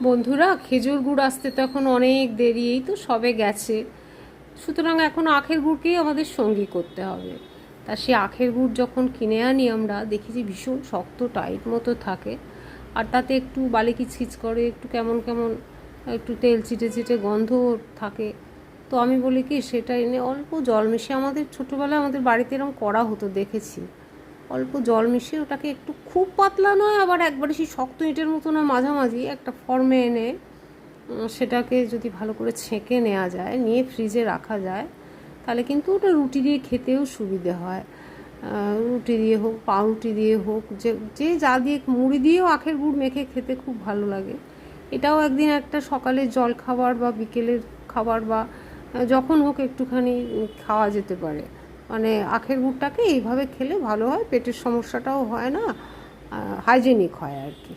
বন্ধুরা, খেজুর গুড় আসতে তো এখন অনেক দেরি, এই তো সবে গেছে। সুতরাং এখন আখের গুড়কেই আমাদের সঙ্গী করতে হবে। তা সে আখের গুড় যখন কিনে আনি আমরা দেখি যে ভীষণ শক্ত টাইট মতো থাকে, আর তাতে একটু বালি কিচকিচ করে, একটু কেমন কেমন, একটু তেল চিটে চিটে গন্ধ থাকে। তো আমি বলি কি, সেটা এনে অল্প জল মিশিয়ে, আমাদের ছোটোবেলায় আমাদের বাড়িতে এরকম করা হতো দেখেছি, অল্প জল মিশিয়ে ওটাকে একটু খুব পাতলা নয়, আবার একবারে সেই শক্ত ইটের মতো নয়, মাঝামাঝি একটা ফর্মে এনে সেটাকে যদি ভালো করে ছেঁকে নেওয়া যায়, নিয়ে ফ্রিজে রাখা যায়, তাহলে কিন্তু ওটা রুটি দিয়ে খেতেও সুবিধে হয়। রুটি দিয়ে হোক, পাউরুটি দিয়ে হোক, যে যে যা দিয়ে, মুড়ি দিয়েও আখের গুড় মেখে খেতে খুব ভালো লাগে। এটাও একদিন একটা সকালের জল খাবার বা বিকেলের খাবার বা যখন হোক একটুখানি খাওয়া যেতে পারে। মানে আখের গুড়টাকে এইভাবে খেলে ভালো হয়, পেটের সমস্যাটাও হয় না, হাইজেনিক হয় আর কি।